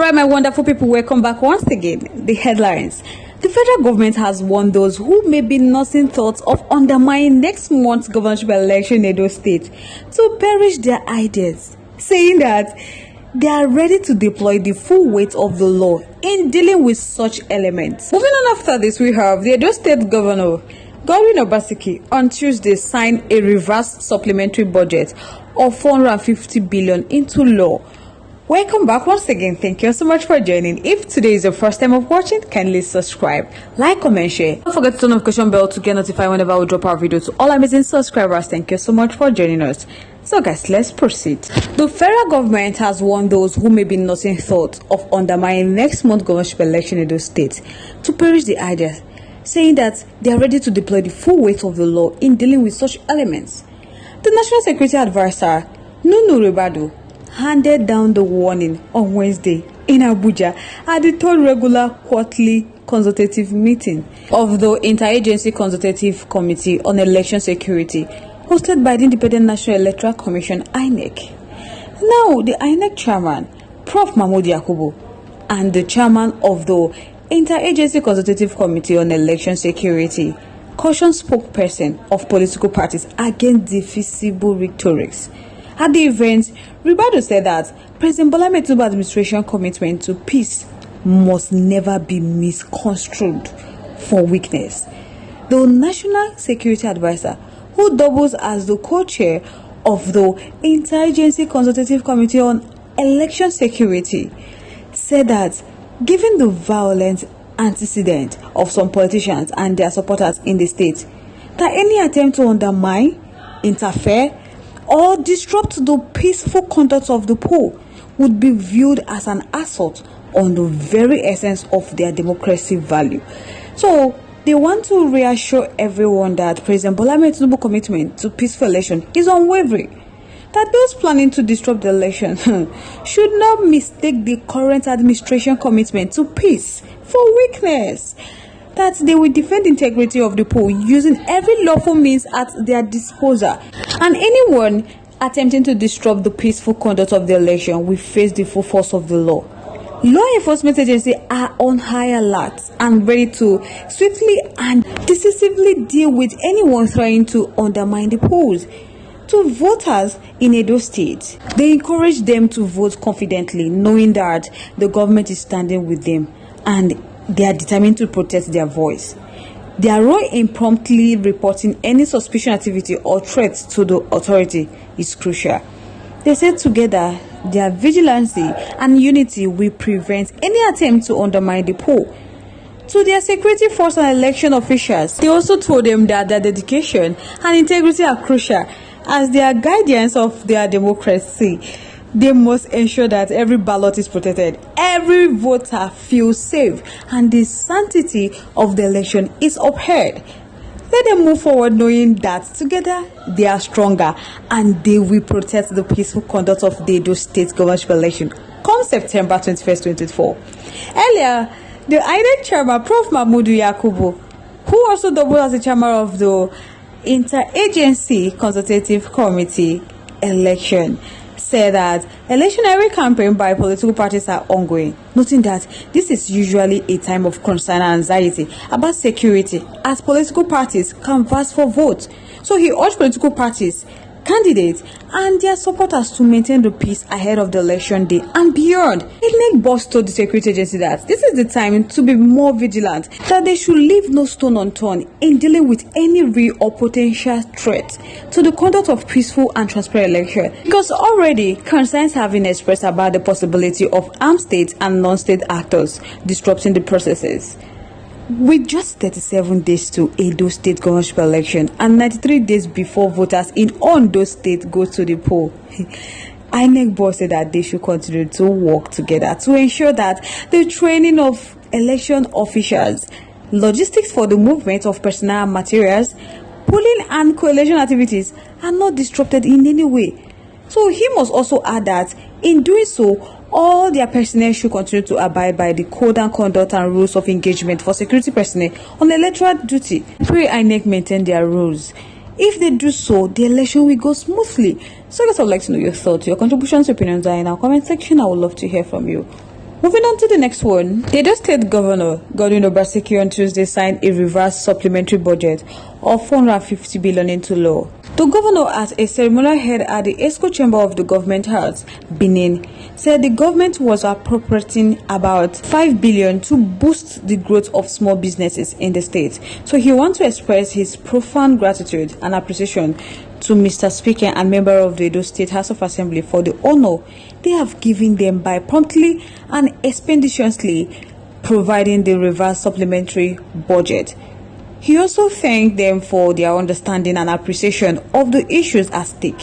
Alright, my wonderful people, welcome back once again. The headlines. The federal government has warned those who may be nursing thoughts of undermining next month's governorship election in Edo State to perish their ideas, saying that they are ready to deploy the full weight of the law in dealing with such elements. Moving on after this, we have the Edo State Governor, Godwin Obaseki, on Tuesday signed a reverse supplementary budget of 450 billion into law. Welcome back once again. Thank you so much for joining. If today is your first time of watching, kindly subscribe, like, comment, share. Don't forget to turn on the notification bell to get notified whenever we drop our video. To all amazing subscribers, thank you so much for joining us. So guys, let's proceed. The federal government has warned those who may be nursing thoughts of undermining next month's governorship election in Edo State to perish the idea, saying that they are ready to deploy the full weight of the law in dealing with such elements. The National Security Advisor, Nunu Ribadu, handed down the warning on Wednesday in Abuja at the third regular quarterly consultative meeting of the Interagency Consultative Committee on Election Security, hosted by the Independent National Electoral Commission (INEC). Now, the INEC chairman, Prof. Mahmood Yakubu, and the chairman of the Interagency Consultative Committee on Election Security, caution spokesperson of political parties against divisible rhetorics. At the event, Ribadu said that President Bola Ahmed Tinubu's administration commitment to peace must never be misconstrued for weakness. The National Security Advisor, who doubles as the co-chair of the Interagency Consultative Committee on Election Security, said that given the violent antecedent of some politicians and their supporters in the state, that any attempt to undermine, interfere, or disrupt the peaceful conduct of the poll would be viewed as an assault on the very essence of their democracy value. So they want to reassure everyone that President Bola Ahmed Tinubu's commitment to peaceful election is unwavering, that those planning to disrupt the election should not mistake the current administration commitment to peace for weakness, that they will defend the integrity of the poll using every lawful means at their disposal, and anyone attempting to disrupt the peaceful conduct of the election will face the full force of the law. Law enforcement agencies are on high alert and ready to swiftly and decisively deal with anyone trying to undermine the polls. To voters in Edo State, they encourage them to vote confidently, knowing that the government is standing with them and they are determined to protect their voice. Their role in promptly reporting any suspicious activity or threats to the authority is crucial. They said together, their vigilance and unity will prevent any attempt to undermine the poll. To their security force and election officials, they also told them that their dedication and integrity are crucial as their guardians of their democracy. They must ensure that every ballot is protected, every voter feels safe, and the sanctity of the election is upheld. Let them move forward knowing that together they are stronger and they will protect the peaceful conduct of the Edo State governorship election come September 21st, 2024. Earlier, the INEC chairman, Prof. Mahmood Yakubu, who also doubled as the chairman of the Interagency Consultative Committee election, said that electionary campaign by political parties are ongoing, noting that this is usually a time of concern and anxiety about security as political parties canvass for votes. So he urged political parties, candidates, and their supporters to maintain the peace ahead of the election day and beyond. INEC boss told the security agency that this is the time to be more vigilant, that they should leave no stone unturned in dealing with any real or potential threat to the conduct of peaceful and transparent election, because already concerns have been expressed about the possibility of armed state and non-state actors disrupting the processes. With just 37 days to Edo State governorship election and 93 days before voters in Ondo State go to the poll, INEC boss said that they should continue to work together to ensure that the training of election officials, logistics for the movement of personnel and materials, polling and coalition activities are not disrupted in any way. So he must also add that in doing so, all their personnel should continue to abide by the code and conduct and rules of engagement for security personnel on electoral duty. Pray INEC maintain their rules. If they do so, the election will go smoothly. So guys, I would like to know your thoughts, your contributions, opinions are in our comment section. I would love to hear from you. Moving on to the next one, the Edo State Governor Godwin Obaseki on Tuesday signed a reverse supplementary budget of 450 billion into law. The governor, at a ceremonial held at the ESCO Chamber of the Government House, Benin, said the government was appropriating about 5 billion to boost the growth of small businesses in the state. So he wants to express his profound gratitude and appreciation to Mr. Speaker and member of the Edo State House of Assembly for the honor they have given them by promptly and expeditiously providing the reverse supplementary budget. He also thanked them for their understanding and appreciation of the issues at stake.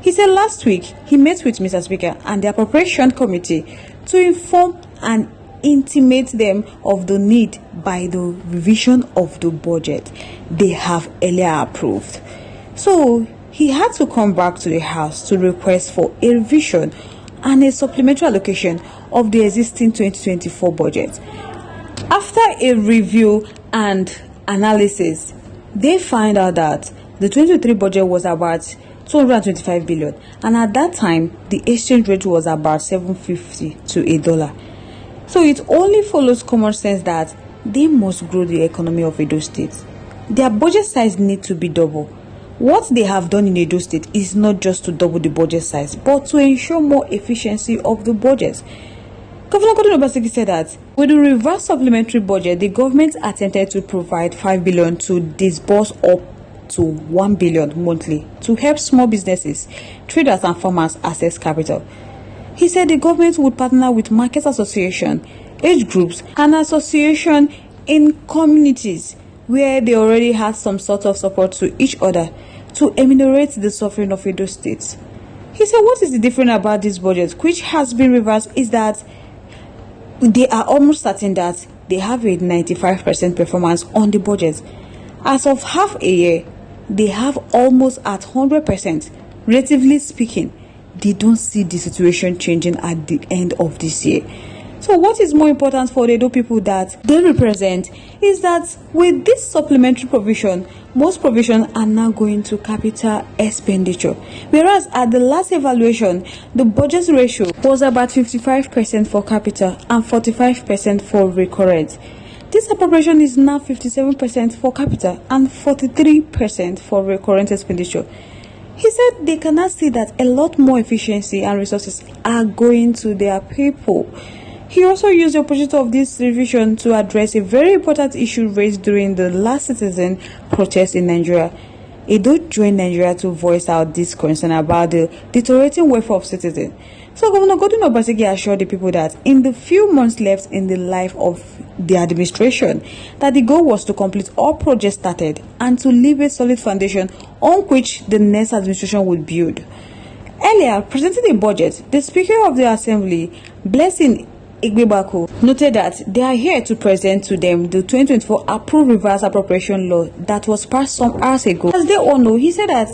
He said last week he met with Mr. Speaker and the Appropriation Committee to inform and intimate them of the need by the revision of the budget they have earlier approved. So he had to come back to the House to request for a revision and a supplementary allocation of the existing 2024 budget. After a review and analysis, they find out that the 2023 budget was about 225 billion, and at that time the exchange rate was about 750 to $1. So it only follows common sense that they must grow the economy of Edo State. Their budget size needs to be double. What they have done in Edo State is not just to double the budget size, but to ensure more efficiency of the budget. Governor Godwin Obaseki said that with the reverse supplementary budget, the government attempted to provide 5 billion to disburse up to 1 billion monthly to help small businesses, traders and farmers access capital. He said the government would partner with market association, age groups and association in communities where they already had some sort of support to each other to ameliorate the suffering of Edo State. He said what is the difference about this budget, which has been reversed, is that they are almost certain that they have a 95% performance on the budget. As of half a year, they have almost at 100%. Relatively speaking, they don't see the situation changing at the end of this year. So what is more important for the Edo people that they represent is that with this supplementary provision, most provisions are now going to capital expenditure. Whereas at the last evaluation, the budget ratio was about 55% for capital and 45% for recurrent. This appropriation is now 57% for capital and 43% for recurrent expenditure. He said they cannot see that a lot more efficiency and resources are going to their people. He also used the opportunity of this revision to address a very important issue raised during the last citizen protest in Nigeria. Edo joined Nigeria to voice out this concern about the deteriorating welfare of citizens. So Governor Godwin Obaseki assured the people that in the few months left in the life of the administration, that the goal was to complete all projects started and to leave a solid foundation on which the next administration would build. Earlier, presenting the budget, the Speaker of the Assembly, Blessing Igbebako, noted that they are here to present to them the 2024 approved reverse appropriation law that was passed some hours ago. As they all know, he said that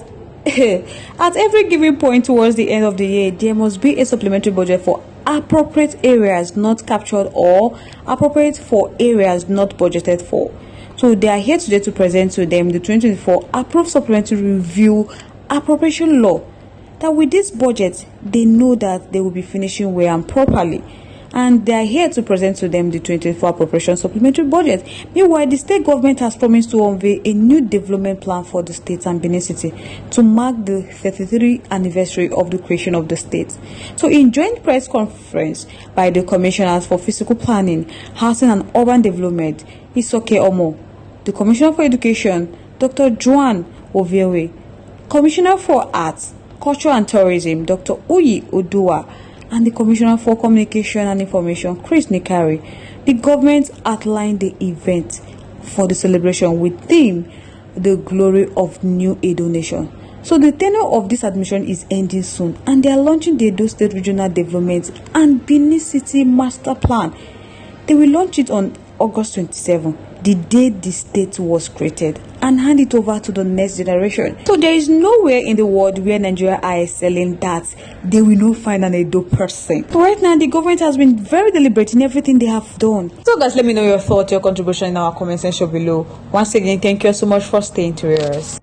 at every given point towards the end of the year, there must be a supplementary budget for appropriate areas not captured or appropriate for areas not budgeted for. So they are here today to present to them the 2024 approved supplementary review appropriation law. That with this budget, they know that they will be finishing well and properly. And they are here to present to them the 2024 appropriation supplementary budget. Meanwhile, the state government has promised to unveil a new development plan for the state and Benin City to mark the 33th anniversary of the creation of the state. So in joint press conference by the Commissioners for Physical Planning, Housing and Urban Development, Isoke Omo, the Commissioner for Education, Dr. Joan Oviewe, Commissioner for Arts, Culture and Tourism, Dr. Uyi Odua, and the Commissioner for Communication and Information, Chris Nikari, the government outlined the event for the celebration with theme, The Glory of New Edo Nation. So the tenure of this administration is ending soon, and they are launching the Edo State Regional Development and Benin City Master Plan. They will launch it on August 27, the day the state was created, and hand it over to the next generation. So there is nowhere in the world where Nigeria are excelling that they will not find an Edo person. Right now, the government has been very deliberate in everything they have done. So guys, let me know your thoughts, your contribution in our comment section below. Once again, thank you so much for staying to us.